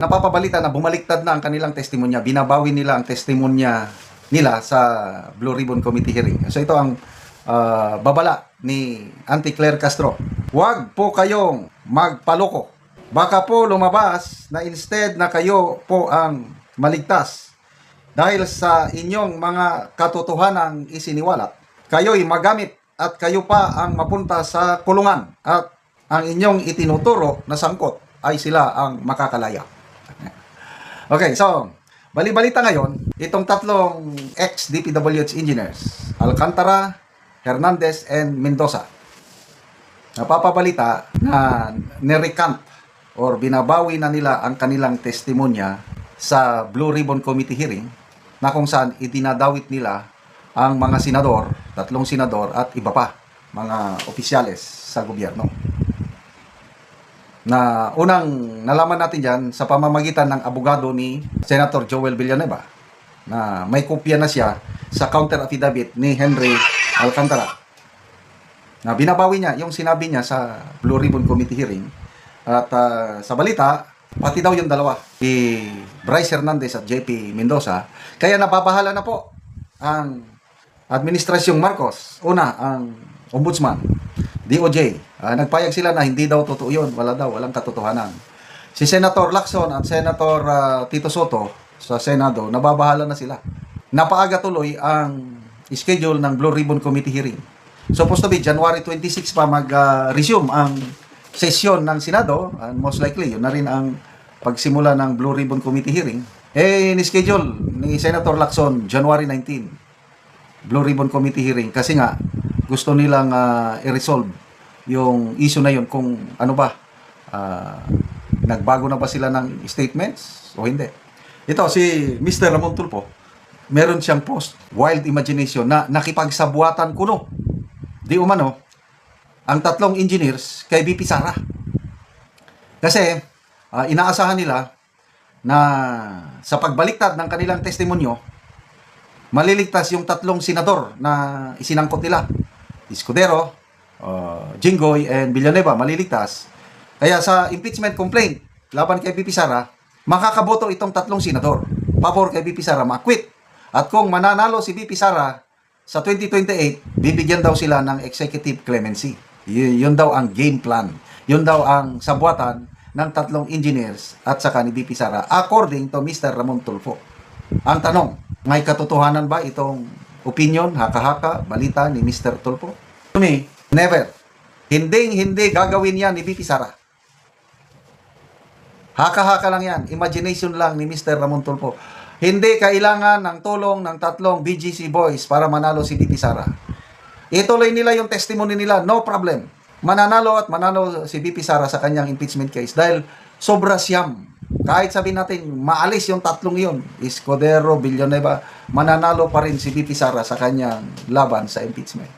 Napapabalita na bumaliktad na ang kanilang testimonya, binabawi nila ang testimonya nila sa Blue Ribbon Committee hearing. So ito ang babala ni Auntie Claire Castro. Huwag po kayong magpaloko. Baka po lumabas na instead na kayo po ang maligtas dahil sa inyong mga katotohanang isiniwalat, kayo'y magamit at kayo pa ang mapunta sa kulungan at ang inyong itinuturo na sangkot ay sila ang makakalaya. Okay, so, bali-balita ngayon, itong tatlong ex-DPWH engineers, Alcantara, Hernandez, and Mendoza, napapabalita na nirecant or binabawi na nila ang kanilang testimonya sa Blue Ribbon Committee hearing na kung saan itinadawit nila ang mga senador, tatlong senador at iba pa, mga opisyales sa gobyerno. Na unang nalaman natin dyan sa pamamagitan ng abogado ni Senator Joel Villanueva na may kopya na siya sa counter affidavit ni Henry Alcantara na binabawi niya yung sinabi niya sa Blue Ribbon Committee hearing. At sa balita, pati daw yung dalawa, si Bryce Hernandez at JP Mendoza, kaya nababahala na po ang Administrasyong Marcos. Una, ang Ombudsman, DOJ, nagpayag sila na hindi daw totoo yun, walang katotohanan. Si Senator Lacson at Senator Tito Soto sa Senado, nababahala na sila. Napaaga tuloy ang schedule ng Blue Ribbon Committee hearing. Supposed to be January 26 pa mag-resume ang sesyon ng Senado, and most likely yun na rin ang pagsimula ng Blue Ribbon Committee hearing. Ni-schedule ni Senator Lacson January 19 Blue Ribbon Committee hearing kasi nga gusto nilang i-resolve yung issue na yun kung ano ba, nagbago na ba sila ng statements o hindi. Ito si Mr. Ramon Tulfo, meron siyang post, Wild Imagination, na nakipagsabuatan kuno di umano ang tatlong engineers kay VP Sara. Kasi inaasahan nila na sa pagbaliktad ng kanilang testimonyo, maliligtas yung tatlong senador na isinangkot nila. Escudero, Jinggoy, and Villanueva, maliligtas. Kaya sa impeachment complaint laban kay VP Sara, makakaboto itong tatlong senador. Pabor kay VP Sara, ma-quit. At kung mananalo si VP Sara sa 2028, bibigyan daw sila ng executive clemency. Yun daw ang game plan. Yun daw ang sabuatan ng tatlong engineers at saka ni VP Sara, according to Mr. Ramon Tulfo. Ang tanong, may katotohanan ba itong opinion, haka-haka, balita ni Mr. Tulfo? To me, never. Hindi gagawin yan ni VP Sara. Haka-haka lang yan. Imagination lang ni Mr. Ramon Tulfo. Hindi kailangan ng tulong ng tatlong BGC boys para manalo si VP Sara. Ituloy nila yung testimony nila, no problem. Mananalo at manalo si VP Sara sa kanyang impeachment case dahil sobra siyam. Kahit sabihin natin, maalis yung tatlong yun, Escudero, Villanueva, mananalo pa rin si VP Sara sa kanyang laban sa impeachment.